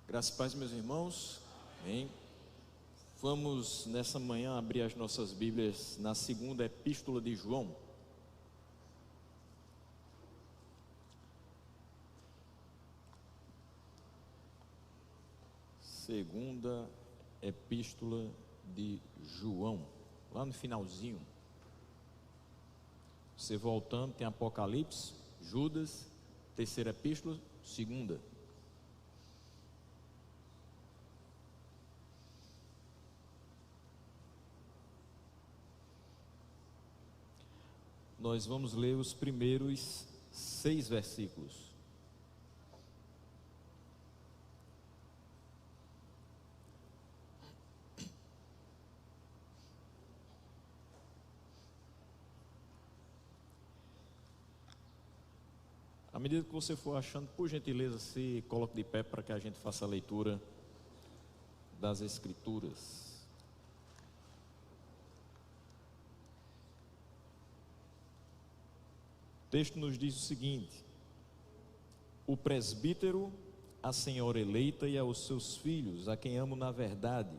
Graças e paz, meus irmãos. Amém. Vamos nessa manhã abrir as nossas Bíblias na segunda epístola de João. Segunda epístola de João, lá no finalzinho. Você voltando, tem Apocalipse, Judas, terceira epístola, segunda. Nós vamos ler os primeiros 6 versículos. À medida que você for achando, por gentileza, se coloque de pé para que a gente faça a leitura das Escrituras. O texto nos diz o seguinte: o presbítero, a senhora eleita e aos seus filhos, a quem amo na verdade,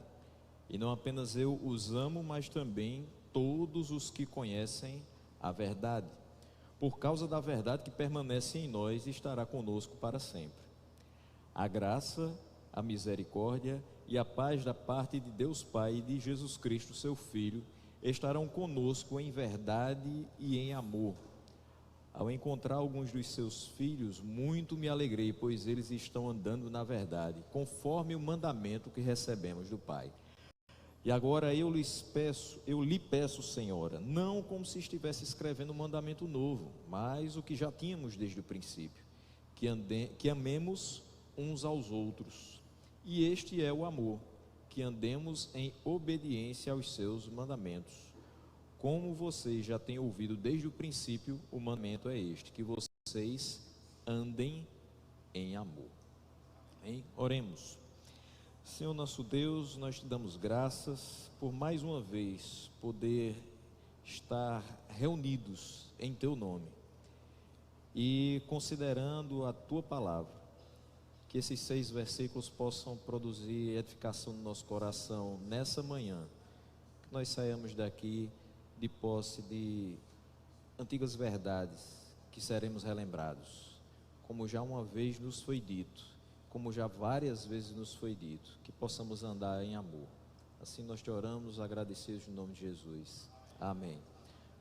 e não apenas eu os amo, mas também todos os que conhecem a verdade, por causa da verdade que permanece em nós e estará conosco para sempre. A graça, a misericórdia e a paz da parte de Deus Pai e de Jesus Cristo, seu Filho, estarão conosco em verdade e em amor. Ao encontrar alguns dos seus filhos, muito me alegrei, pois eles estão andando na verdade, conforme o mandamento que recebemos do Pai. E agora eu lhe peço, Senhora, não como se estivesse escrevendo um mandamento novo, mas o que já tínhamos desde o princípio, que amemos uns aos outros. E este é o amor, que andemos em obediência aos seus mandamentos. Como vocês já têm ouvido desde o princípio, o mandamento é este, que vocês andem em amor. Amém? Oremos. Senhor nosso Deus, nós te damos graças por mais uma vez poder estar reunidos em teu nome e considerando a tua palavra, que esses 6 versículos possam produzir edificação no nosso coração nessa manhã, que nós saiamos daqui de posse de antigas verdades que seremos relembrados, como já uma vez nos foi dito, como já várias vezes nos foi dito, que possamos andar em amor. Assim nós te oramos, agradecidos no nome de Jesus. Amém.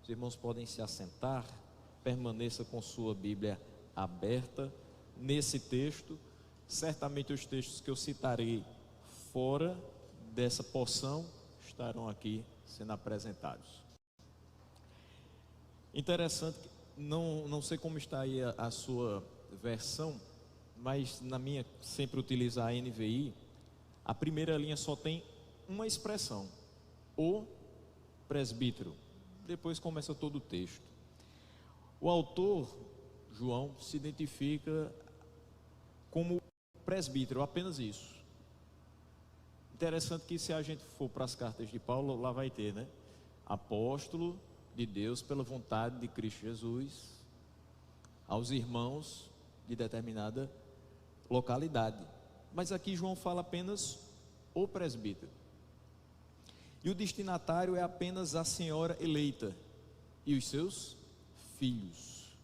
Os irmãos podem se assentar, permaneça com sua Bíblia aberta nesse texto. Certamente os textos que eu citarei fora dessa porção estarão aqui sendo apresentados. Interessante, não sei como está aí a sua versão, mas na minha sempre utilizar a NVI, a primeira linha só tem uma expressão, o presbítero, depois começa todo o texto. O autor, João, se identifica como presbítero, apenas isso. Interessante que se a gente for para as cartas de Paulo, lá vai ter, né? Apóstolo de Deus pela vontade de Cristo Jesus aos irmãos de determinada localidade, mas aqui João fala apenas o presbítero, e o destinatário é apenas a senhora eleita e os seus filhos.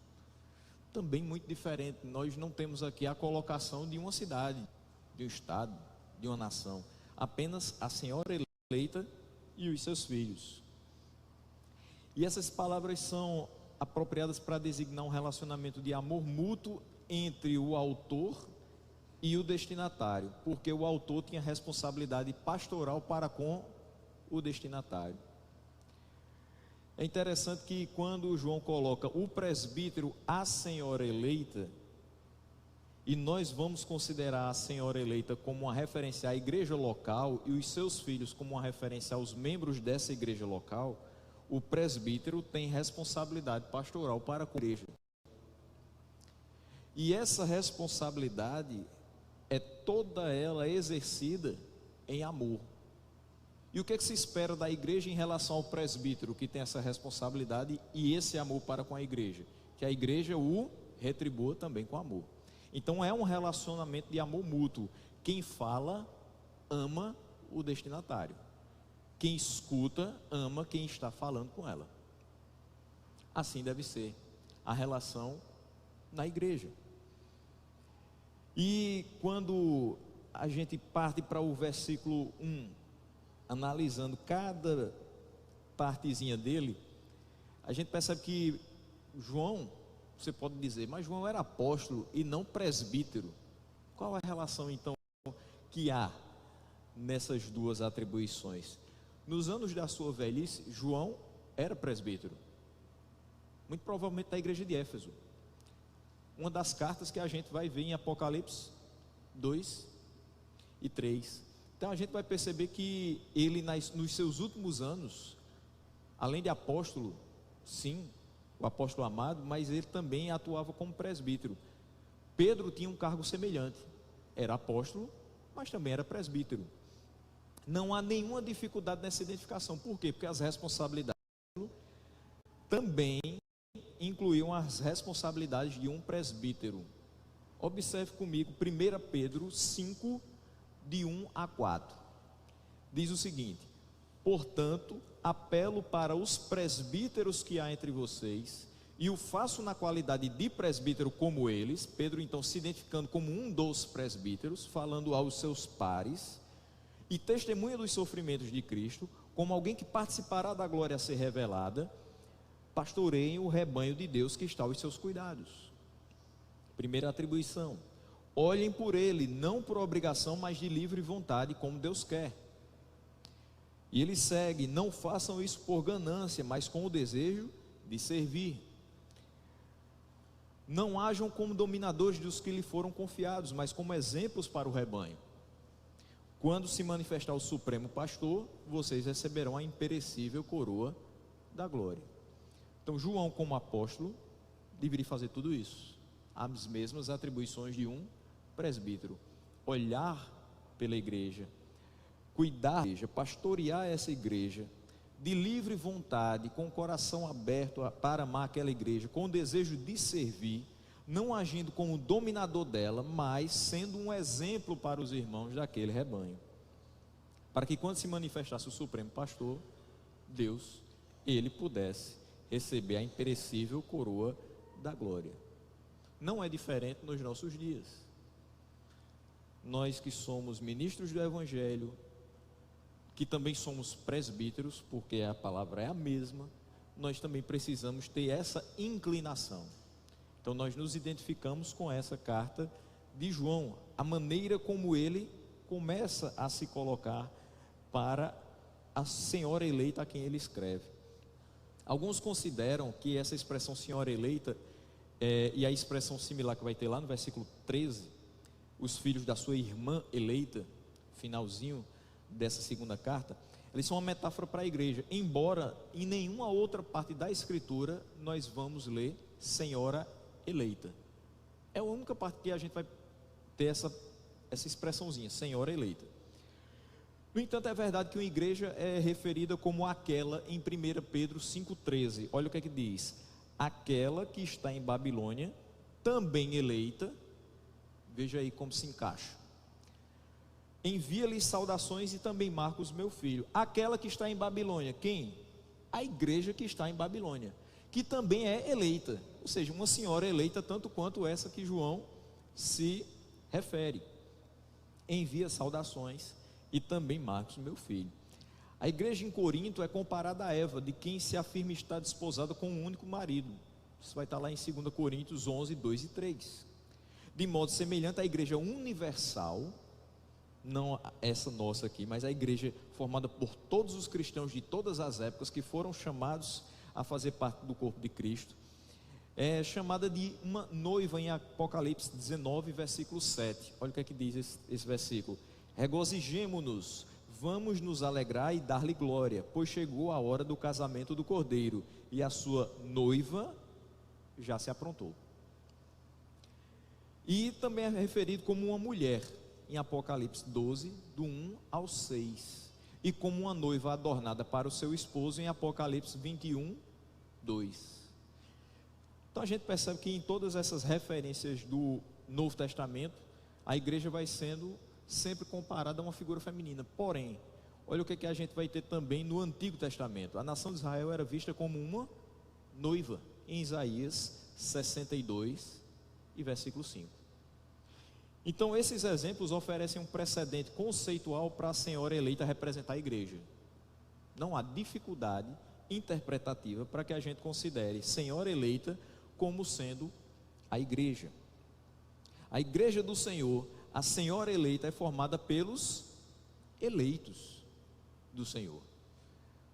Também muito diferente, nós não temos aqui a colocação de uma cidade, de um estado, de uma nação, apenas a senhora eleita e os seus filhos. E essas palavras são apropriadas para designar um relacionamento de amor mútuo entre o autor e o destinatário, porque o autor tinha responsabilidade pastoral para com o destinatário. É interessante que quando João coloca o presbítero, a senhora eleita, e nós vamos considerar a senhora eleita como uma referência à igreja local e os seus filhos como uma referência aos membros dessa igreja local, o presbítero tem responsabilidade pastoral para com a igreja. E essa responsabilidade é toda ela exercida em amor. E o que é que se espera da igreja em relação ao presbítero que tem essa responsabilidade e esse amor para com a igreja? Que a igreja o retribua também com amor. Então é um relacionamento de amor mútuo, Quem fala, ama o destinatário. Quem escuta, ama quem está falando com ela. Assim deve ser a relação na igreja. E quando a gente parte para o versículo 1, analisando cada partezinha dele, a gente percebe que João, você pode dizer, mas João era apóstolo e não presbítero. Qual a relação então que há nessas duas atribuições? Nos anos da sua velhice, João era presbítero, muito provavelmente da igreja de Éfeso. Uma das cartas que a gente vai ver em Apocalipse 2 e 3. Então a gente vai perceber que ele nos seus últimos anos, além de apóstolo, sim, o apóstolo amado, mas ele também atuava como presbítero. Pedro tinha um cargo semelhante, era apóstolo, mas também era presbítero. Não há nenhuma dificuldade nessa identificação. Por quê? Porque as responsabilidades também incluíam as responsabilidades de um presbítero. Observe comigo 1 Pedro 5, de 1 a 4. Diz o seguinte: portanto, apelo para os presbíteros que há entre vocês, e o faço na qualidade de presbítero como eles. Pedro então se identificando como um dos presbíteros, falando aos seus pares, e testemunha dos sofrimentos de Cristo, como alguém que participará da glória a ser revelada. Pastoreiem o rebanho de Deus que está aos seus cuidados. Primeira atribuição: olhem por ele, não por obrigação, mas de livre vontade, como Deus quer. E ele segue: não façam isso por ganância, mas com o desejo de servir. Não hajam como dominadores dos que lhe foram confiados, mas como exemplos para o rebanho. Quando se manifestar o Supremo Pastor, vocês receberão a imperecível coroa da glória. Então João, como apóstolo, deveria fazer tudo isso, as mesmas atribuições de um presbítero: olhar pela igreja, cuidar da igreja, pastorear essa igreja, de livre vontade, com o coração aberto para amar aquela igreja, com o desejo de servir, não agindo como dominador dela, mas sendo um exemplo para os irmãos daquele rebanho, para que quando se manifestasse o Supremo Pastor, Deus, ele pudesse receber a imperecível coroa da glória. Não é diferente nos nossos dias. Nós que somos ministros do Evangelho, que também somos presbíteros, porque a palavra é a mesma, nós também precisamos ter essa inclinação. Então nós nos identificamos com essa carta de João, a maneira como ele começa a se colocar para a senhora eleita a quem ele escreve. Alguns consideram que essa expressão senhora eleita e a expressão similar que vai ter lá no versículo 13, os filhos da sua irmã eleita, finalzinho dessa segunda carta, eles são uma metáfora para a igreja, embora em nenhuma outra parte da escritura nós vamos ler senhora eleita. É a única parte que a gente vai ter essa expressãozinha, senhora eleita. No entanto, é verdade que uma igreja é referida como aquela em 1 Pedro 5,13. Olha o que é que diz: aquela que está em Babilônia, também eleita. Veja aí como se encaixa. Envia-lhes saudações e também Marcos, meu filho. Aquela que está em Babilônia, quem? A igreja que está em Babilônia, que também é eleita, ou seja, uma senhora eleita tanto quanto essa que João se refere. Envia saudações e também Marcos, meu filho. A igreja em Corinto é comparada a Eva, de quem se afirma estar desposada com um único marido. Isso vai estar lá em 2 Coríntios 11, 2 e 3. De modo semelhante, a igreja universal, não essa nossa aqui, mas a igreja formada por todos os cristãos de todas as épocas que foram chamados a fazer parte do corpo de Cristo, é chamada de uma noiva em Apocalipse 19, versículo 7. Olha o que é que diz esse versículo: regozijemo-nos, vamos nos alegrar e dar-lhe glória, pois chegou a hora do casamento do Cordeiro, e a sua noiva já se aprontou. E também é referido como uma mulher em Apocalipse 12, do 1 ao 6, e como uma noiva adornada para o seu esposo em Apocalipse 21, 2. Então a gente percebe que em todas essas referências do Novo Testamento, a igreja vai sendo sempre comparada a uma figura feminina. Porém, olha o que a gente vai ter também no Antigo Testamento. A nação de Israel era vista como uma noiva, em Isaías 62 e versículo 5. Então esses exemplos oferecem um precedente conceitual para a senhora eleita representar a igreja. Não há dificuldade interpretativa para que a gente considere senhora eleita como sendo a igreja. A igreja do Senhor, a senhora eleita, é formada pelos eleitos do Senhor,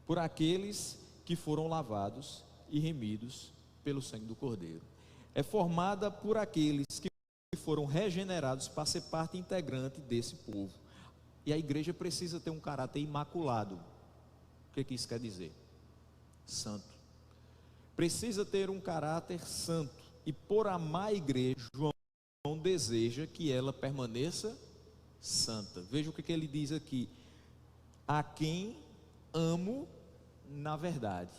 por aqueles que foram lavados e remidos pelo sangue do Cordeiro. É formada por aqueles que foram regenerados para ser parte integrante desse povo. E a igreja precisa ter um caráter imaculado. O que isso quer dizer? Santo. Precisa ter um caráter santo. E por amar a igreja, João deseja que ela permaneça santa. Veja o que ele diz aqui: a quem amo na verdade.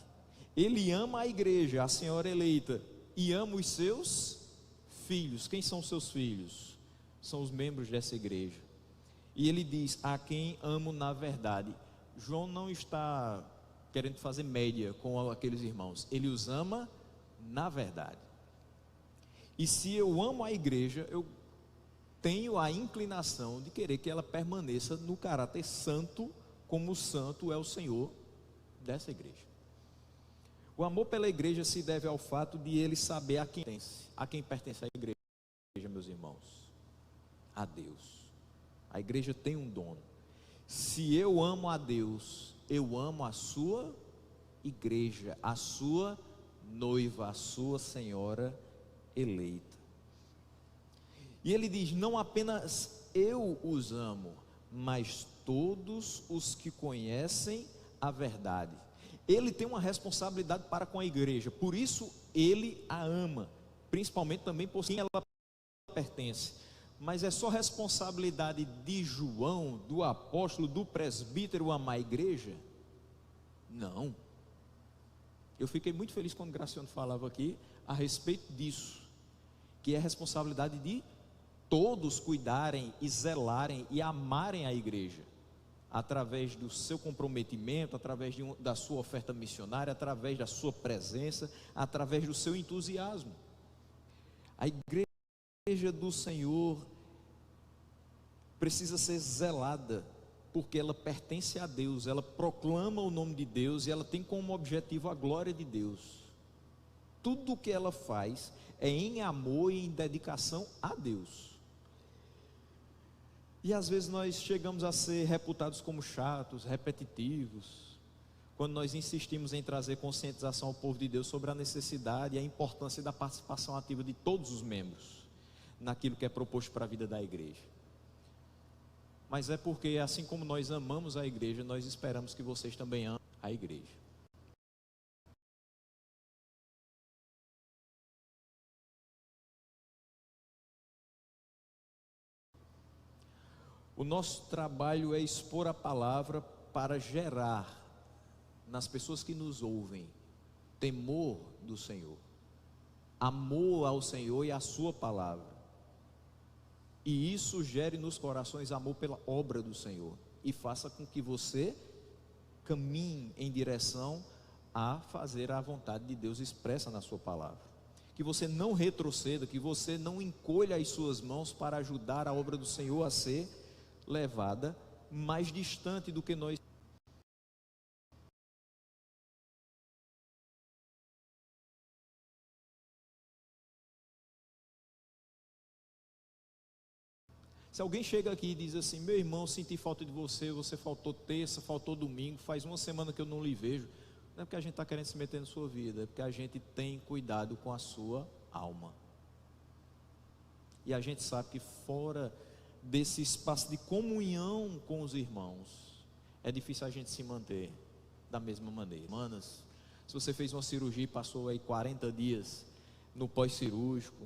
Ele ama a igreja, a senhora eleita, e ama os seus filhos. Quem são os seus filhos? São os membros dessa igreja. E ele diz: a quem amo na verdade. João não está querendo fazer média com aqueles irmãos, ele os ama na verdade. E se eu amo a igreja, eu tenho a inclinação de querer que ela permaneça no caráter santo, como o santo é o Senhor dessa igreja. O amor pela igreja se deve ao fato de ele saber a quem pertence a igreja, meus irmãos, a Deus. A igreja tem um dono. Se eu amo a Deus, eu amo a sua igreja, a sua noiva, a sua senhora eleita. E ele diz: não apenas eu os amo, mas todos os que conhecem a verdade. Ele tem uma responsabilidade para com a igreja, por isso ele a ama, principalmente também por quem ela pertence. Mas é só responsabilidade de João, do apóstolo, do presbítero amar a igreja? Não. Eu fiquei muito feliz quando Graciano falava aqui a respeito disso, que é responsabilidade de todos cuidarem e zelarem e amarem a igreja, através do seu comprometimento, através da sua oferta missionária, através da sua presença, através do seu entusiasmo. A igreja do Senhor precisa ser zelada, porque ela pertence a Deus, ela proclama o nome de Deus e ela tem como objetivo a glória de Deus. Tudo o que ela faz é em amor e em dedicação a Deus. E às vezes nós chegamos a ser reputados como chatos, repetitivos, quando nós insistimos em trazer conscientização ao povo de Deus sobre a necessidade e a importância da participação ativa de todos os membros naquilo que é proposto para a vida da igreja. Mas é porque, assim como nós amamos a igreja, nós esperamos que vocês também amem a igreja. O nosso trabalho é expor a palavra para gerar nas pessoas que nos ouvem temor do Senhor, amor ao Senhor e à sua palavra. E isso gere nos corações amor pela obra do Senhor e faça com que você caminhe em direção a fazer a vontade de Deus expressa na sua palavra. Que você não retroceda, que você não encolha as suas mãos para ajudar a obra do Senhor a ser levada mais distante do que nós. Se alguém chega aqui e diz assim: meu irmão, senti falta de você, você faltou terça, faltou domingo, faz uma semana que eu não lhe vejo, não é porque a gente está querendo se meter na sua vida, é porque a gente tem cuidado com a sua alma. E a gente sabe que fora desse espaço de comunhão com os irmãos, é difícil a gente se manter da mesma maneira. Manas, se você fez uma cirurgia e passou aí 40 dias no pós-cirúrgico,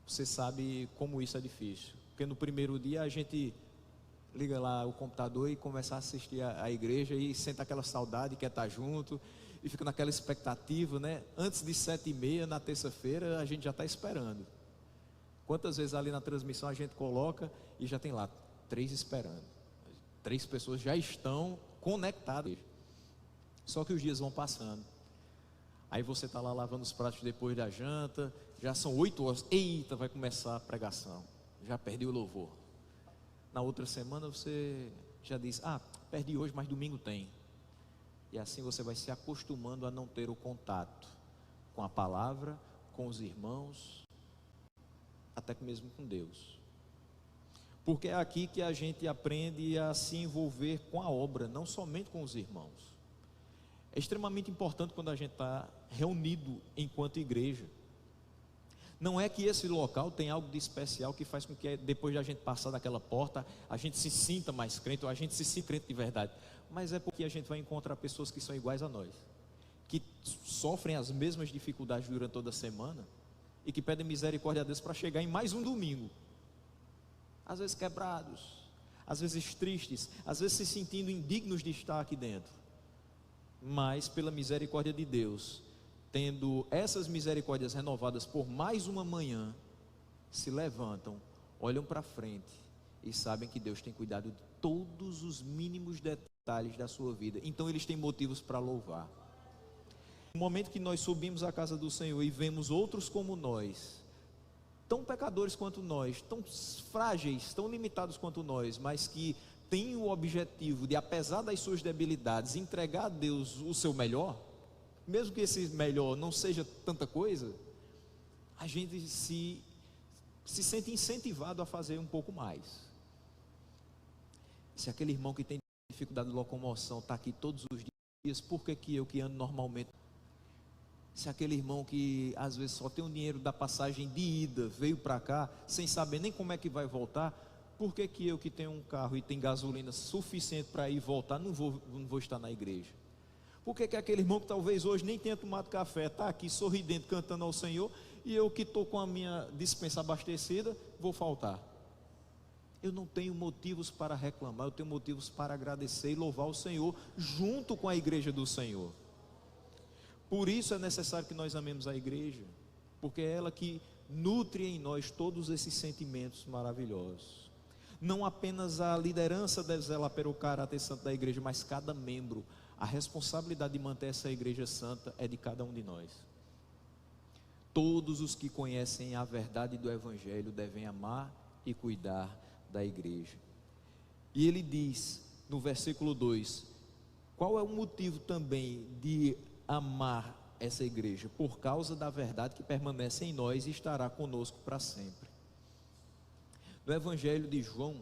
você sabe como isso é difícil. Porque no primeiro dia a gente liga lá o computador e começa a assistir a igreja e sente aquela saudade, quer estar junto, e fica naquela expectativa, né? Antes de 7h30 na terça-feira a gente já está esperando. Quantas vezes ali na transmissão a gente coloca e já tem lá 3 esperando. 3 pessoas já estão conectadas. Só que os dias vão passando. Aí você está lá lavando os pratos depois da janta, já são 8 horas, eita, vai começar a pregação, já perdi o louvor. Na outra semana você já diz, perdi hoje, mas domingo tem. E assim você vai se acostumando a não ter o contato com a palavra, com os irmãos, até que mesmo com Deus. Porque é aqui que a gente aprende a se envolver com a obra, não somente com os irmãos. É extremamente importante quando a gente está reunido enquanto igreja. Não é que esse local tem algo de especial que faz com que depois de a gente passar daquela porta, a gente se sinta mais crente, ou a gente se sinta crente de verdade. Mas é porque a gente vai encontrar pessoas que são iguais a nós, que sofrem as mesmas dificuldades durante toda a semana e que pedem misericórdia a Deus para chegar em mais um domingo. Às vezes quebrados, às vezes tristes, às vezes se sentindo indignos de estar aqui dentro. Mas pela misericórdia de Deus, tendo essas misericórdias renovadas por mais uma manhã, se levantam, olham para frente e sabem que Deus tem cuidado de todos os mínimos detalhes da sua vida. Então eles têm motivos para louvar. No momento que nós subimos à casa do Senhor e vemos outros como nós, tão pecadores quanto nós, tão frágeis, tão limitados quanto nós, mas que tem o objetivo de, apesar das suas debilidades, entregar a Deus o seu melhor, mesmo que esse melhor não seja tanta coisa, a gente se sente incentivado a fazer um pouco mais. Se aquele irmão que tem dificuldade de locomoção está aqui todos os dias, por que eu que ando normalmente? Se aquele irmão que às vezes só tem o dinheiro da passagem de ida, veio para cá, sem saber nem como é que vai voltar, por que eu que tenho um carro e tenho gasolina suficiente para ir e voltar, não vou estar na igreja? Por que aquele irmão que talvez hoje nem tenha tomado café, está aqui sorridente, cantando ao Senhor, e eu que estou com a minha dispensa abastecida, vou faltar? Eu não tenho motivos para reclamar, eu tenho motivos para agradecer e louvar o Senhor, junto com a igreja do Senhor. Por isso é necessário que nós amemos a igreja, porque é ela que nutre em nós todos esses sentimentos maravilhosos. Não apenas a liderança deve zelar pelo caráter santo da igreja, mas cada membro. A responsabilidade de manter essa igreja santa é de cada um de nós. Todos os que conhecem a verdade do Evangelho devem amar e cuidar da igreja. E ele diz no versículo 2, qual é o motivo também de amar essa igreja? Por causa da verdade que permanece em nós e estará conosco para sempre. No Evangelho de João,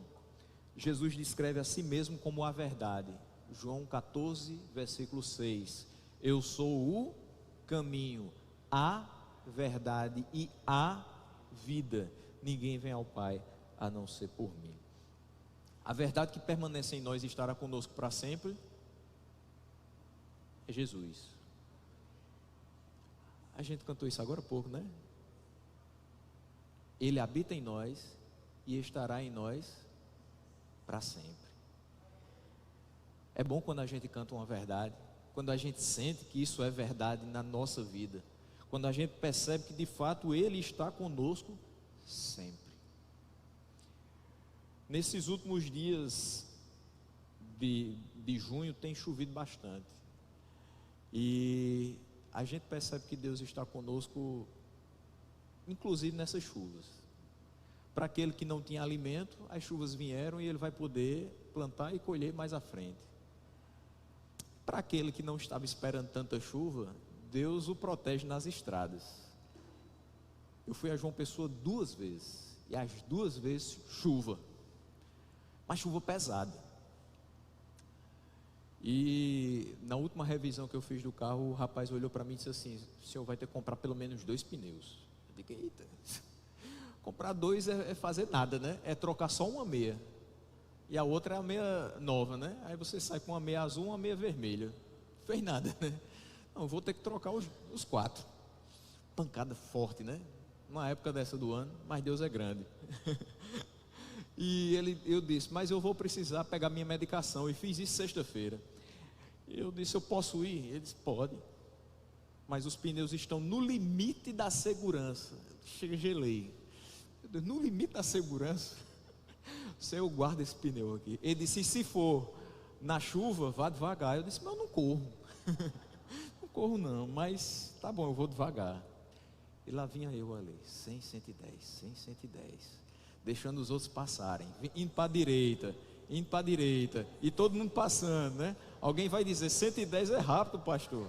Jesus descreve a si mesmo como a verdade. João 14, versículo 6. Eu sou o caminho, a verdade e a vida. Ninguém vem ao Pai a não ser por mim. A verdade que permanece em nós e estará conosco para sempre é Jesus. A gente cantou isso agora há pouco, né? Ele habita em nós e estará em nós para sempre. É bom quando a gente canta uma verdade, quando a gente sente que isso é verdade na nossa vida, quando a gente percebe que de fato Ele está conosco sempre. Nesses últimos dias de junho tem chovido bastante, e a gente percebe que Deus está conosco, inclusive nessas chuvas. Para aquele que não tinha alimento, as chuvas vieram e ele vai poder plantar e colher mais à frente. Para aquele que não estava esperando tanta chuva, Deus o protege nas estradas. Eu fui a João Pessoa 2 vezes, e as 2 vezes chuva, mas chuva pesada. E na última revisão que eu fiz do carro, o rapaz olhou para mim e disse assim: o senhor vai ter que comprar pelo menos 2 pneus. Eu digo: eita, comprar 2 é fazer nada, né? É trocar só uma meia, e a outra é a meia nova, né? Aí você sai com uma meia azul, uma meia vermelha. Não fez nada, né? Não, vou ter que trocar os 4. Pancada forte, né? Numa época dessa do ano, mas Deus é grande. E eu disse: mas eu vou precisar pegar minha medicação. E fiz isso sexta-feira. Eu disse: eu posso ir? Ele disse: pode, mas os pneus estão no limite da segurança. Chega, gelei. No limite da segurança. Senhor, guarda esse pneu aqui. Ele disse: se for na chuva, vá devagar. Eu disse: mas eu não corro. Não corro não, mas tá bom, eu vou devagar. E lá vinha eu ali, 100, 110, 100, 110, deixando os outros passarem, indo para a direita, e todo mundo passando, né? Alguém vai dizer: 110 é rápido, pastor.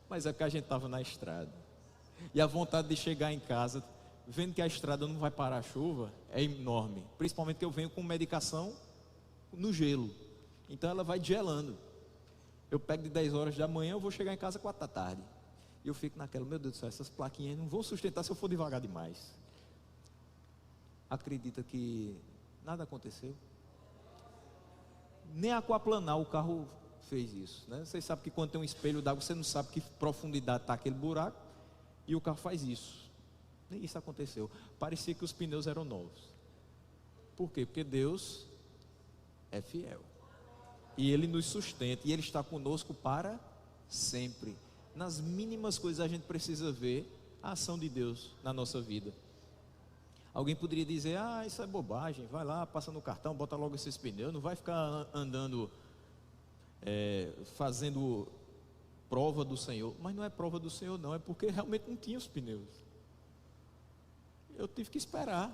Mas é porque a gente estava na estrada, e a vontade de chegar em casa, vendo que a estrada não vai parar a chuva, é enorme. Principalmente que eu venho com medicação no gelo, então ela vai gelando. Eu pego de 10 horas da manhã, eu vou chegar em casa 4 da tarde. E eu fico naquela: meu Deus do céu, essas plaquinhas não vão sustentar se eu for devagar demais. Acredita que nada aconteceu? Nem aquaplanar o carro fez isso, né? Vocês sabem que quando tem um espelho d'água, você não sabe que profundidade está aquele buraco, e o carro faz isso. Nem isso aconteceu. Parecia que os pneus eram novos. Por quê? Porque Deus é fiel, e Ele nos sustenta, e Ele está conosco para sempre. Nas mínimas coisas a gente precisa ver a ação de Deus na nossa vida. Alguém poderia dizer: ah, isso é bobagem, vai lá, passa no cartão, bota logo esses pneus, não vai ficar andando, fazendo prova do Senhor. Mas não é prova do Senhor não, é porque realmente não tinha os pneus. Eu tive que esperar,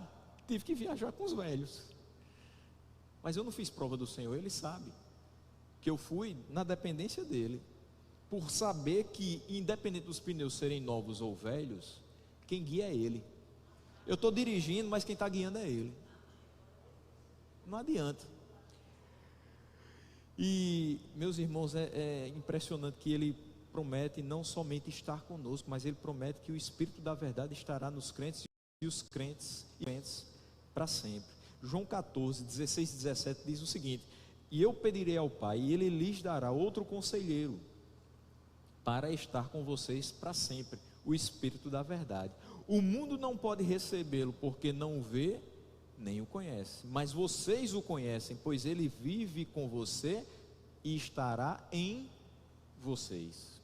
tive que viajar com os velhos. Mas eu não fiz prova do Senhor, Ele sabe que eu fui na dependência dEle, por saber que, independente dos pneus serem novos ou velhos, quem guia é Ele. Eu estou dirigindo, mas quem está guiando é Ele. Não adianta. E, meus irmãos, é impressionante que Ele promete não somente estar conosco, mas Ele promete que o Espírito da verdade estará nos crentes, e os crentes para sempre. João 14, 16 e 17 diz o seguinte: e eu pedirei ao Pai, e Ele lhes dará outro conselheiro, para estar com vocês para sempre, o Espírito da verdade. O mundo não pode recebê-lo, porque não o vê, nem o conhece, mas vocês o conhecem, pois Ele vive com você e estará em vocês.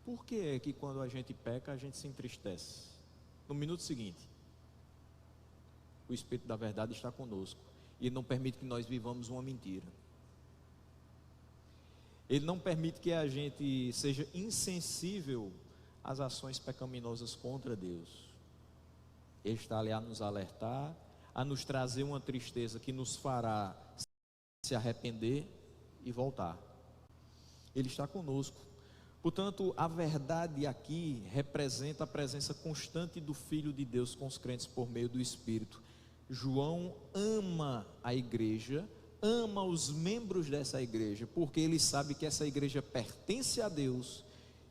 Por que é que quando a gente peca, a gente se entristece? No minuto seguinte, o Espírito da verdade está conosco, e não permite que nós vivamos uma mentira. Ele não permite que a gente seja insensível às ações pecaminosas contra Deus. Ele está ali a nos alertar, a nos trazer uma tristeza que nos fará se arrepender e voltar. Ele está conosco. Portanto, a verdade aqui representa a presença constante do Filho de Deus com os crentes por meio do Espírito. João ama a igreja, ama os membros dessa igreja, porque ele sabe que essa igreja pertence a Deus,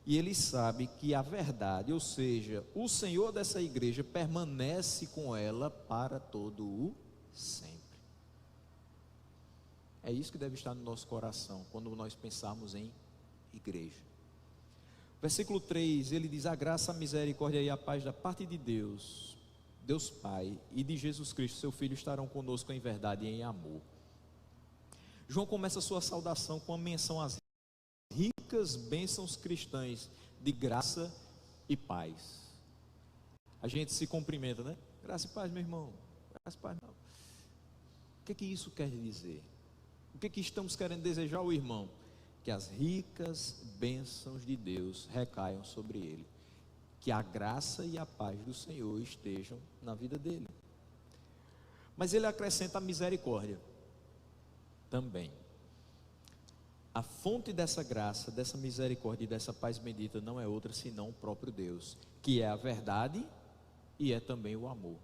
e ele sabe que a verdade, ou seja, o Senhor dessa igreja, permanece com ela para todo o sempre. É isso que deve estar no nosso coração quando nós pensarmos em igreja. Versículo 3, ele diz: a graça, a misericórdia e a paz da parte de Deus, Deus Pai, e de Jesus Cristo, seu Filho, estarão conosco em verdade e em amor. João começa a sua saudação com a menção às ricas bênçãos cristãs de graça e paz. A gente se cumprimenta, né? Graça e paz, meu irmão. Graça e paz, meu irmão. O que isso quer dizer? O que estamos querendo desejar ao irmão? Que as ricas bênçãos de Deus recaiam sobre ele, que a graça e a paz do Senhor estejam na vida dele. Mas ele acrescenta a misericórdia também. A fonte dessa graça, dessa misericórdia e dessa paz bendita não é outra senão o próprio Deus, que é a verdade e é também o amor.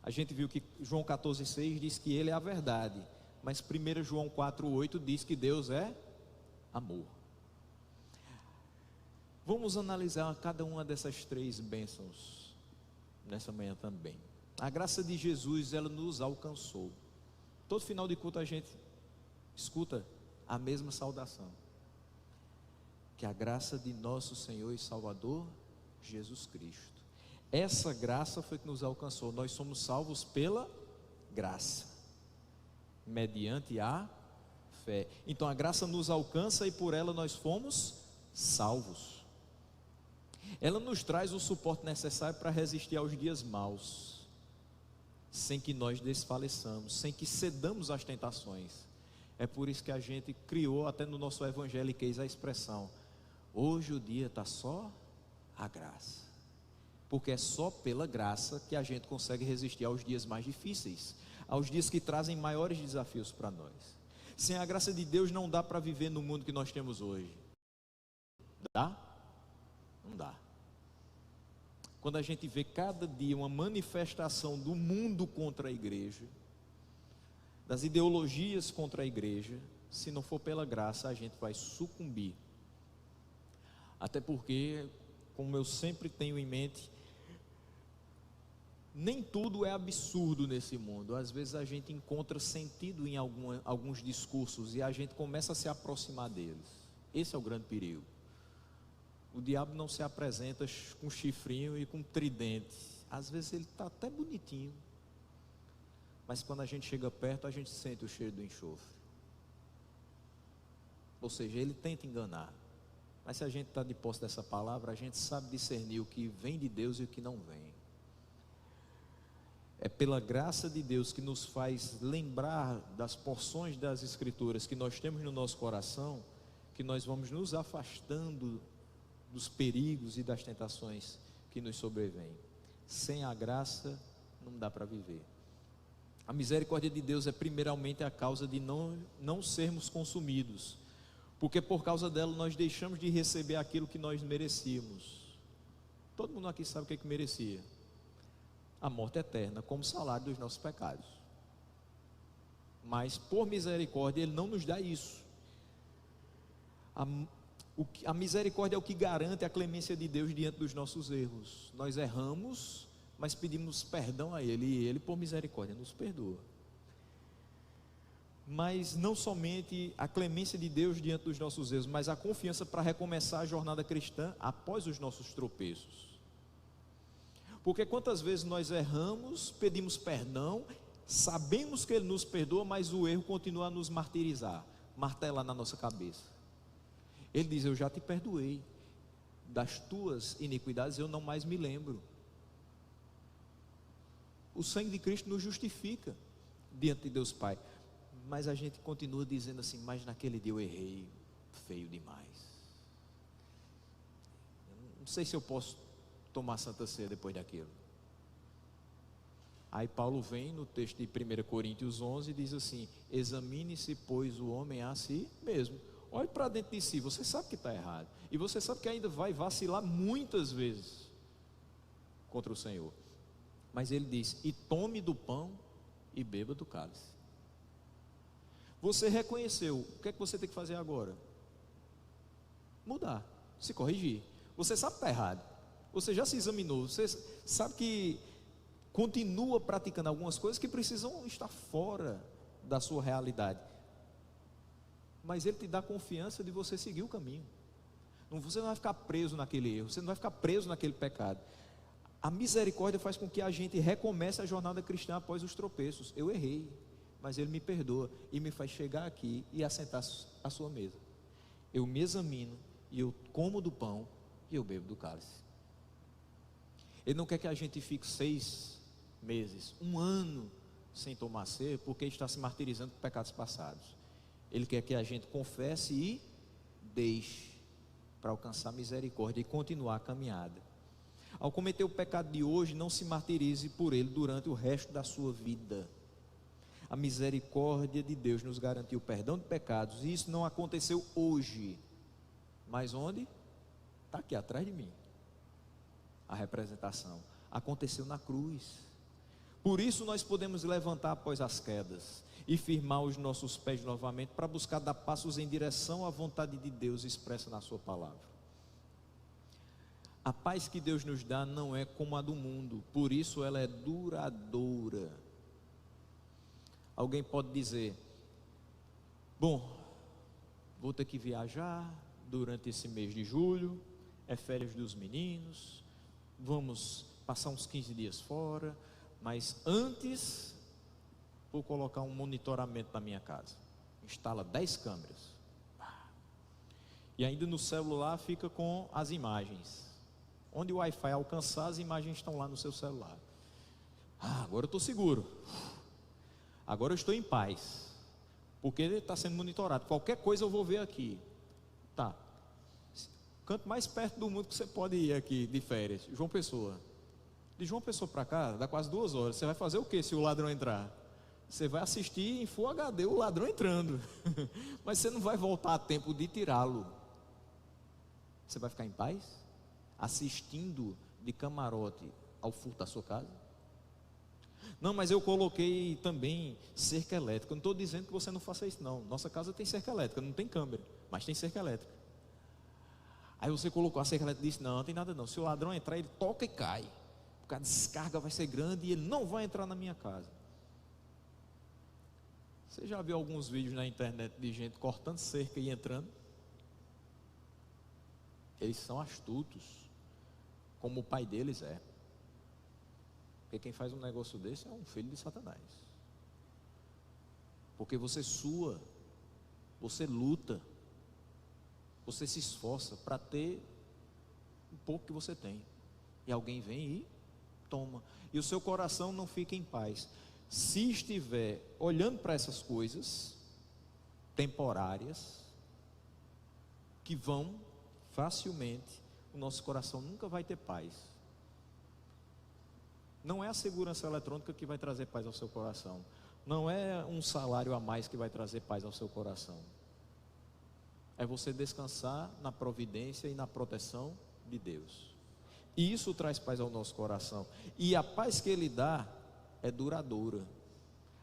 A gente viu que João 14,6 diz que ele é a verdade, mas 1 João 4,8 diz que Deus é amor. Vamos analisar cada uma dessas três bênçãos nessa manhã também. A graça de Jesus, ela nos alcançou. Todo final de culto a gente escuta a mesma saudação: que a graça de nosso Senhor e Salvador Jesus Cristo. Essa graça foi que nos alcançou. Nós somos salvos pela graça, mediante a fé. Então a graça nos alcança e por ela nós fomos salvos. Ela nos traz o suporte necessário para resistir aos dias maus, sem que nós desfaleçamos, sem que cedamos às tentações. É por isso que a gente criou até no nosso evangeliquez a expressão: hoje o dia está só a graça. Porque é só pela graça que a gente consegue resistir aos dias mais difíceis, aos dias que trazem maiores desafios para nós. Sem a graça de Deus não dá para viver no mundo que nós temos hoje. Dá? Não dá. Quando a gente vê cada dia uma manifestação do mundo contra a igreja, das ideologias contra a igreja, se não for pela graça, a gente vai sucumbir. Até porque, como eu sempre tenho em mente, nem tudo é absurdo nesse mundo. Às vezes a gente encontra sentido em alguns discursos e a gente começa a se aproximar deles. Esse é o grande perigo. O diabo não se apresenta com chifrinho e com tridente. Às vezes ele está até bonitinho, mas quando a gente chega perto, a gente sente o cheiro do enxofre. Ou seja, ele tenta enganar. Mas se a gente está de posse dessa palavra, a gente sabe discernir o que vem de Deus e o que não vem. É pela graça de Deus que nos faz lembrar das porções das Escrituras que nós temos no nosso coração, que nós vamos nos afastando dos perigos e das tentações que nos sobrevêm. Sem a graça não dá para viver. A misericórdia de Deus é primeiramente a causa de não sermos consumidos, porque por causa dela nós deixamos de receber aquilo que nós merecíamos. Todo mundo aqui sabe o que merecia: a morte eterna como salário dos nossos pecados. Mas por misericórdia Ele não nos dá isso. A misericórdia é o que garante a clemência de Deus diante dos nossos erros. Nós erramos, mas pedimos perdão a Ele, e Ele por misericórdia nos perdoa. Mas não somente a clemência de Deus diante dos nossos erros, mas a confiança para recomeçar a jornada cristã após os nossos tropeços. Porque quantas vezes nós erramos, pedimos perdão, sabemos que Ele nos perdoa, mas o erro continua a nos martirizar, martelar na nossa cabeça. Ele diz: eu já te perdoei, das tuas iniquidades eu não mais me lembro. O sangue de Cristo nos justifica diante de Deus Pai. Mas a gente continua dizendo assim: mas naquele dia eu errei feio demais. Eu não sei se eu posso tomar Santa Ceia depois daquilo. Aí Paulo vem no texto de 1 Coríntios 11 e diz assim: examine-se, pois, o homem a si mesmo. Olhe para dentro de si, você sabe que está errado, e você sabe que ainda vai vacilar muitas vezes contra o Senhor. Mas ele diz: e tome do pão e beba do cálice. Você reconheceu, o que é que você tem que fazer agora? Mudar, se corrigir. Você sabe que está errado, você já se examinou, você sabe que continua praticando algumas coisas que precisam estar fora da sua realidade, mas Ele te dá confiança de você seguir o caminho. Você não vai ficar preso naquele erro, você não vai ficar preso naquele pecado. A misericórdia faz com que a gente recomece a jornada cristã após os tropeços. Eu errei, mas Ele me perdoa e me faz chegar aqui e assentar à sua mesa. Eu me examino e eu como do pão e eu bebo do cálice. Ele não quer que a gente fique 6 meses, 1 ano sem tomar ceia, porque está se martirizando por pecados passados. Ele quer que a gente confesse e deixe para alcançar misericórdia e continuar a caminhada. Ao cometer o pecado de hoje, não se martirize por ele durante o resto da sua vida. A misericórdia de Deus nos garantiu o perdão de pecados, e isso não aconteceu hoje. Mas onde? Está aqui atrás de mim. A representação aconteceu na cruz. Por isso nós podemos levantar após as quedas e firmar os nossos pés novamente para buscar dar passos em direção à vontade de Deus expressa na sua palavra. A paz que Deus nos dá não é como a do mundo, por isso ela é duradoura. Alguém pode dizer: bom, vou ter que viajar durante esse mês de julho, é férias dos meninos, vamos passar uns 15 dias fora, mas antes vou colocar um monitoramento na minha casa. Instala 10 câmeras. E ainda no celular fica com as imagens. Onde o Wi-Fi alcançar, as imagens estão lá no seu celular. Agora eu estou seguro. Agora eu estou em paz. Porque ele está sendo monitorado. Qualquer coisa eu vou ver aqui. Tá. Canto mais perto do mundo que você pode ir aqui de férias. João Pessoa. De João Pessoa para cá, dá quase 2 horas. Você vai fazer o que se o ladrão entrar? Você vai assistir em Full HD o ladrão entrando. Mas você não vai voltar a tempo de tirá-lo. Você vai ficar em paz? Assistindo de camarote ao furto da sua casa? Não, mas eu coloquei também cerca elétrica. Eu não estou dizendo que você não faça isso, não. Nossa casa tem cerca elétrica, não tem câmera, mas tem cerca elétrica. Aí você colocou a cerca elétrica e disse: não tem nada não. Se o ladrão entrar, ele toca e cai. Porque a descarga vai ser grande e ele não vai entrar na minha casa. Você já viu alguns vídeos na internet de gente cortando cerca e entrando? Eles são astutos, como o pai deles é. Porque quem faz um negócio desse é um filho de Satanás. Porque você sua, você luta, você se esforça para ter um pouco que você tem. E alguém vem e toma. E o seu coração não fica em paz. Se estiver olhando para essas coisas temporárias, que vão facilmente, o nosso coração nunca vai ter paz. Não é a segurança eletrônica que vai trazer paz ao seu coração. Não é um salário a mais que vai trazer paz ao seu coração. É você descansar na providência e na proteção de Deus. E isso traz paz ao nosso coração. E a paz que Ele dá é duradoura.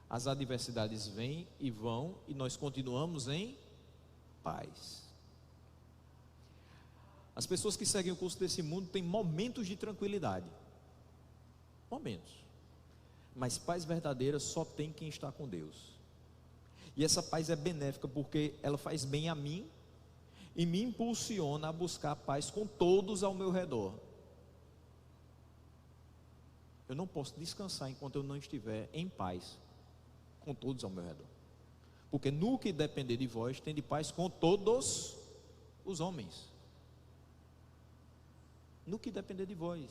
As adversidades vêm e vão e nós continuamos em paz. As pessoas que seguem o curso desse mundo têm momentos de tranquilidade. Momentos. Mas paz verdadeira só tem quem está com Deus. E essa paz é benéfica porque ela faz bem a mim e me impulsiona a buscar paz com todos ao meu redor. Eu não posso descansar enquanto eu não estiver em paz com todos ao meu redor. Porque no que depender de vós, tem de paz com todos os homens. No que depender de vós.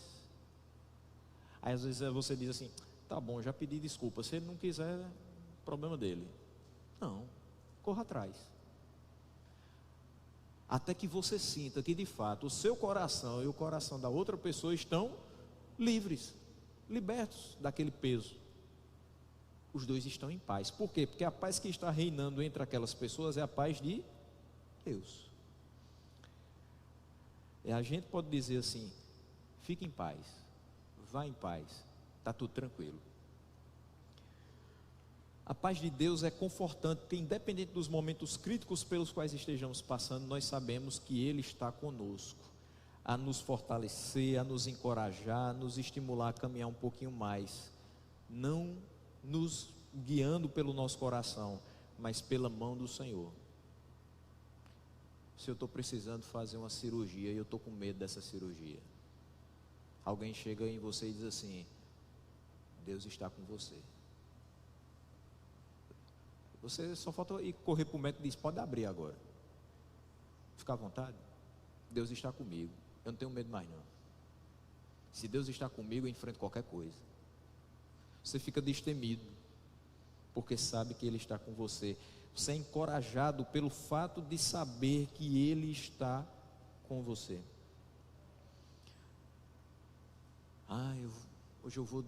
Aí às vezes você diz assim: tá bom, já pedi desculpa. Se ele não quiser, problema dele. Não, corra atrás. Até que você sinta que de fato o seu coração e o coração da outra pessoa estão livres, libertos daquele peso. Os dois estão em paz. Por quê? Porque a paz que está reinando entre aquelas pessoas é a paz de Deus. E a gente pode dizer assim: fique em paz, vá em paz, está tudo tranquilo. A paz de Deus é confortante, porque independente dos momentos críticos pelos quais estejamos passando, nós sabemos que Ele está conosco, a nos fortalecer, a nos encorajar, a nos estimular a caminhar um pouquinho mais, não nos guiando pelo nosso coração, mas pela mão do Senhor. Se eu estou precisando fazer uma cirurgia e eu estou com medo dessa cirurgia, alguém chega em você e diz assim: Deus está com você. Você só falta ir correr para o médico e diz: pode abrir agora, fica à vontade. Deus está comigo, eu não tenho medo mais não. Se Deus está comigo, eu enfrento qualquer coisa. Você fica destemido, porque sabe que Ele está com você. Você é encorajado pelo fato de saber que Ele está com você. Hoje eu vou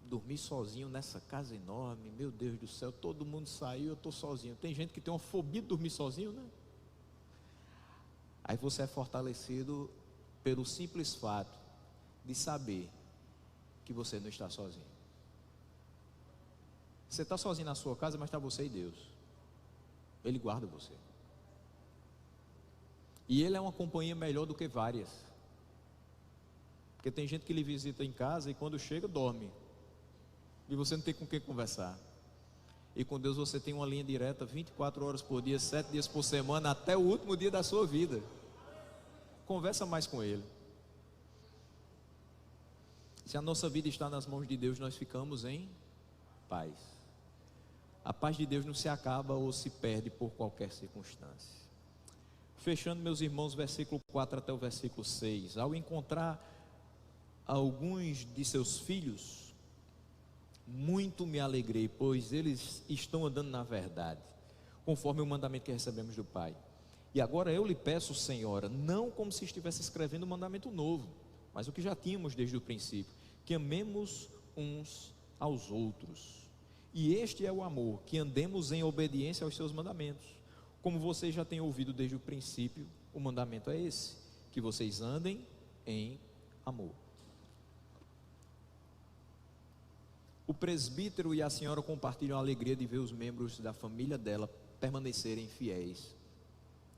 dormir sozinho nessa casa enorme. Meu Deus do céu, todo mundo saiu, eu estou sozinho. Tem gente que tem uma fobia de dormir sozinho, né? Aí você é fortalecido pelo simples fato de saber que você não está sozinho. Você está sozinho na sua casa, mas está você e Deus. Ele guarda você. E Ele é uma companhia melhor do que várias. Porque tem gente que lhe visita em casa e quando chega dorme. E você não tem com quem conversar. E com Deus você tem uma linha direta 24 horas por dia, 7 dias por semana, até o último dia da sua vida. Conversa mais com Ele. Se a nossa vida está nas mãos de Deus, nós ficamos em paz. A paz de Deus não se acaba ou se perde por qualquer circunstância. Fechando, meus irmãos, versículo 4 até o versículo 6. Ao encontrar alguns de seus filhos, muito me alegrei, pois eles estão andando na verdade, conforme o mandamento que recebemos do Pai. E agora eu lhe peço, Senhora, não como se estivesse escrevendo um mandamento novo, mas o que já tínhamos desde o princípio, que amemos uns aos outros. E este é o amor, que andemos em obediência aos seus mandamentos. Como vocês já têm ouvido desde o princípio, o mandamento é esse, que vocês andem em amor. O presbítero e a senhora compartilham a alegria de ver os membros da família dela permanecerem fiéis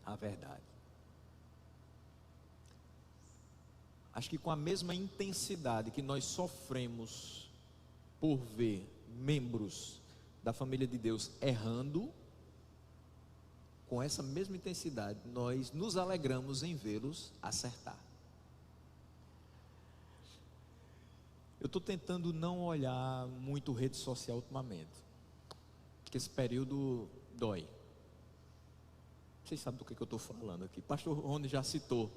à verdade. Acho que com a mesma intensidade que nós sofremos por ver membros da família de Deus errando, com essa mesma intensidade nós nos alegramos em vê-los acertar. Eu estou tentando não olhar muito rede social ultimamente, porque esse período dói. Vocês sabem do que eu estou falando aqui. Pastor Rony já citou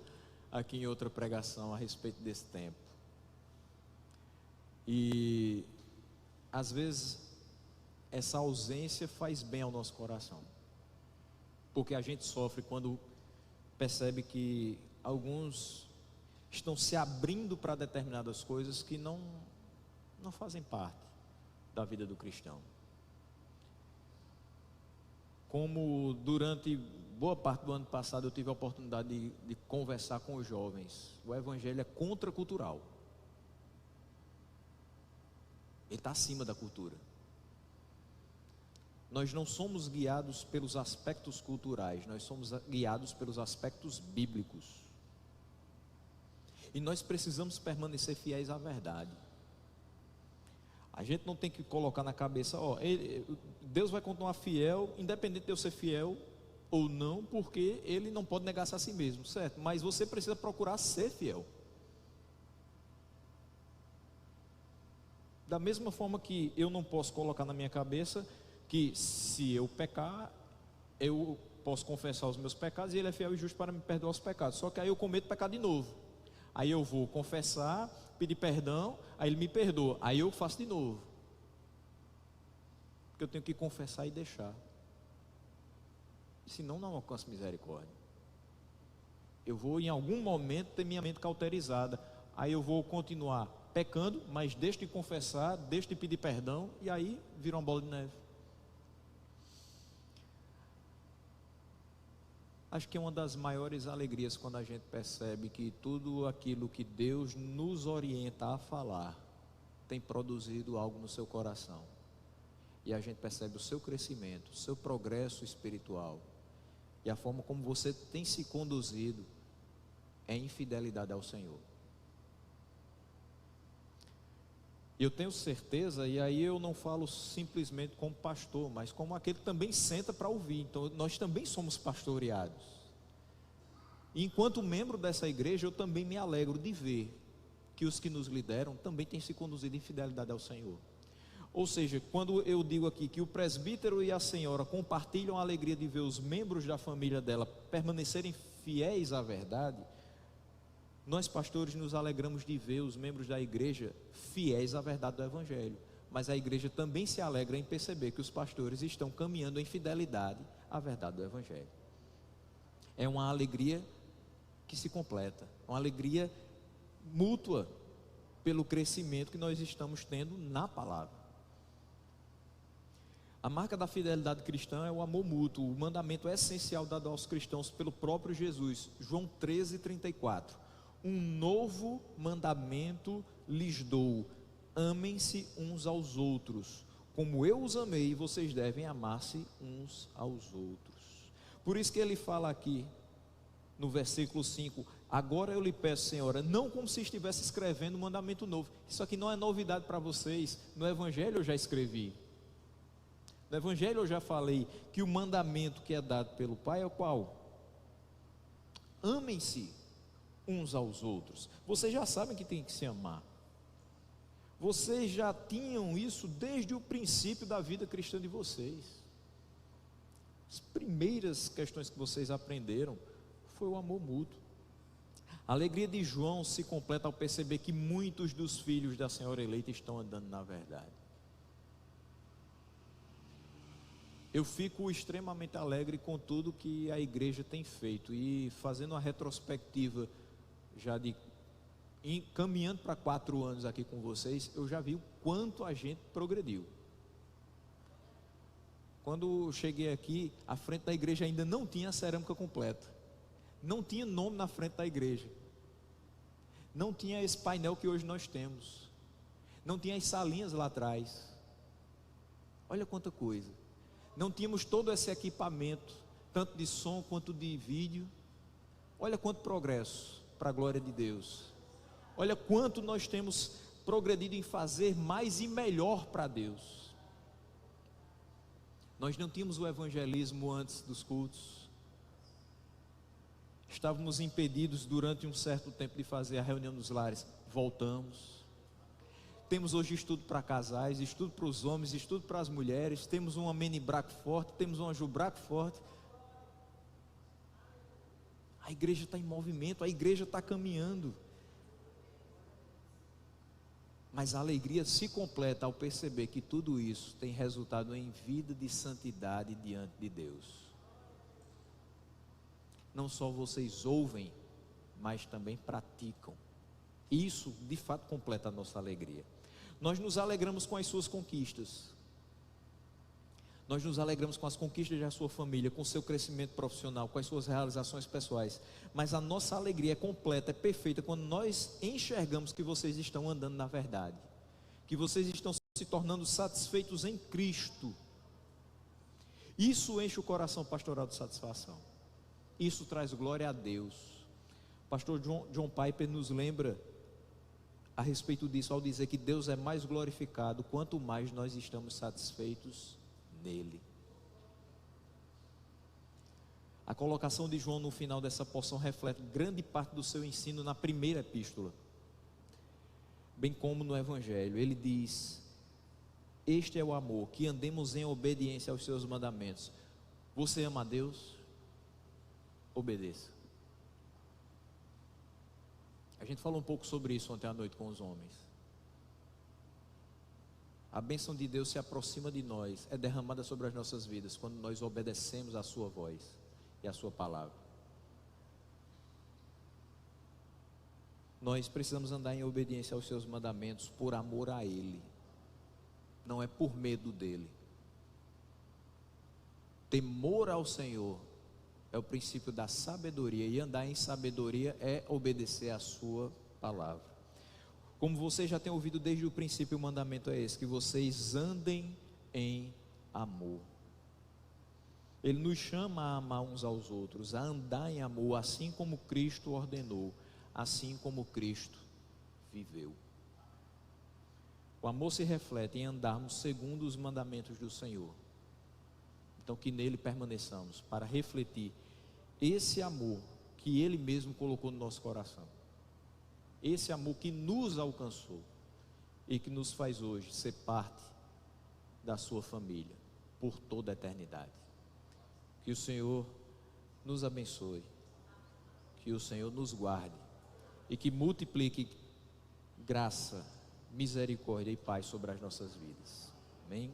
aqui em outra pregação a respeito desse tempo. E às vezes essa ausência faz bem ao nosso coração, porque a gente sofre quando percebe que alguns estão se abrindo para determinadas coisas que não fazem parte da vida do cristão. Como durante boa parte do ano passado eu tive a oportunidade de conversar com os jovens, o evangelho é contracultural. Ele está acima da cultura. Nós não somos guiados pelos aspectos culturais, nós somos guiados pelos aspectos bíblicos. E nós precisamos permanecer fiéis à verdade. A gente não tem que colocar na cabeça, Deus vai continuar fiel, independente de eu ser fiel ou não, porque Ele não pode negar-se a si mesmo, certo? Mas você precisa procurar ser fiel. Da mesma forma que eu não posso colocar na minha cabeça que se eu pecar, eu posso confessar os meus pecados e Ele é fiel e justo para me perdoar os pecados. Só que aí eu cometo pecado de novo. Aí eu vou confessar, pedir perdão, aí Ele me perdoa, aí eu faço de novo. Porque eu tenho que confessar e deixar. Senão não alcanço misericórdia. Eu vou em algum momento ter minha mente cauterizada. Aí eu vou continuar pecando, mas deixo de confessar, deixo de pedir perdão, e aí vira uma bola de neve. Acho que é uma das maiores alegrias quando a gente percebe que tudo aquilo que Deus nos orienta a falar tem produzido algo no seu coração. E a gente percebe o seu crescimento, o seu progresso espiritual e a forma como você tem se conduzido em fidelidade ao Senhor. Eu tenho certeza, e aí eu não falo simplesmente como pastor, mas como aquele que também senta para ouvir. Então nós também somos pastoreados. E enquanto membro dessa igreja, eu também me alegro de ver que os que nos lideram também têm se conduzido em fidelidade ao Senhor. Ou seja, quando eu digo aqui que o presbítero e a senhora compartilham a alegria de ver os membros da família dela permanecerem fiéis à verdade, nós pastores nos alegramos de ver os membros da igreja fiéis à verdade do evangelho, mas a igreja também se alegra em perceber que os pastores estão caminhando em fidelidade à verdade do evangelho. É uma alegria que se completa, uma alegria mútua pelo crescimento que nós estamos tendo na palavra. A marca da fidelidade cristã é o amor mútuo, o mandamento essencial dado aos cristãos pelo próprio Jesus. João 13:34. Um novo mandamento lhes dou: amem-se uns aos outros, como eu os amei, vocês devem amar-se uns aos outros. Por isso que ele fala aqui no versículo 5: agora eu lhe peço, Senhora, não como se estivesse escrevendo um mandamento novo. Isso aqui não é novidade para vocês, no Evangelho eu já escrevi. No Evangelho eu já falei que o mandamento que é dado pelo Pai é o qual? Amem-se uns aos outros. Vocês já sabem que tem que se amar. Vocês já tinham isso desde o princípio da vida cristã de vocês. As primeiras questões que vocês aprenderam foi o amor mútuo. A alegria de João se completa ao perceber que muitos dos filhos da senhora eleita estão andando na verdade. Eu fico extremamente alegre com tudo que a igreja tem feito, e fazendo uma retrospectiva já caminhando para 4 anos aqui com vocês, eu já vi o quanto a gente progrediu. Quando cheguei aqui, a frente da igreja ainda não tinha a cerâmica completa, não tinha nome na frente da igreja, não tinha esse painel que hoje nós temos, não tinha as salinhas lá atrás. Olha quanta coisa. Não tínhamos todo esse equipamento, tanto de som quanto de vídeo. Olha quanto progresso para a glória de Deus. Olha quanto nós temos progredido em fazer mais e melhor para Deus. Nós não tínhamos o evangelismo antes dos cultos. Estávamos impedidos durante um certo tempo de fazer a reunião nos lares. Voltamos. Temos hoje estudo para casais, estudo para os homens, estudo para as mulheres. Temos uma mini braco forte, temos uma ju braco forte. A igreja está em movimento, a igreja está caminhando. Mas a alegria se completa ao perceber que tudo isso tem resultado em vida de santidade diante de Deus. Não só vocês ouvem, mas também praticam. Isso de fato completa a nossa alegria. Nós nos alegramos com as suas conquistas. Nós nos alegramos com as conquistas da sua família, com o seu crescimento profissional, com as suas realizações pessoais. Mas a nossa alegria é completa, é perfeita quando nós enxergamos que vocês estão andando na verdade, que vocês estão se tornando satisfeitos em Cristo. Isso enche o coração pastoral de satisfação. Isso traz glória a Deus. O pastor John Piper nos lembra a respeito disso ao dizer que Deus é mais glorificado quanto mais nós estamos satisfeitos nele. A colocação de João no final dessa porção reflete grande parte do seu ensino na primeira epístola, bem como no Evangelho. Ele diz: este é o amor, que andemos em obediência aos seus mandamentos. Você ama a Deus? Obedeça. A gente falou um pouco sobre isso ontem à noite com os homens. A bênção de Deus se aproxima de nós, é derramada sobre as nossas vidas quando nós obedecemos a sua voz e a sua palavra. Nós precisamos andar em obediência aos seus mandamentos por amor a Ele, não é por medo dEle. Temor ao Senhor é o princípio da sabedoria, e andar em sabedoria é obedecer a sua palavra. Como vocês já têm ouvido desde o princípio, o mandamento é esse: que vocês andem em amor. Ele nos chama a amar uns aos outros, a andar em amor, assim como Cristo ordenou, assim como Cristo viveu. O amor se reflete em andarmos segundo os mandamentos do Senhor. Então que nele permaneçamos para refletir esse amor que Ele mesmo colocou no nosso coração, esse amor que nos alcançou e que nos faz hoje ser parte da sua família por toda a eternidade. Que o Senhor nos abençoe, que o Senhor nos guarde e que multiplique graça, misericórdia e paz sobre as nossas vidas. Amém?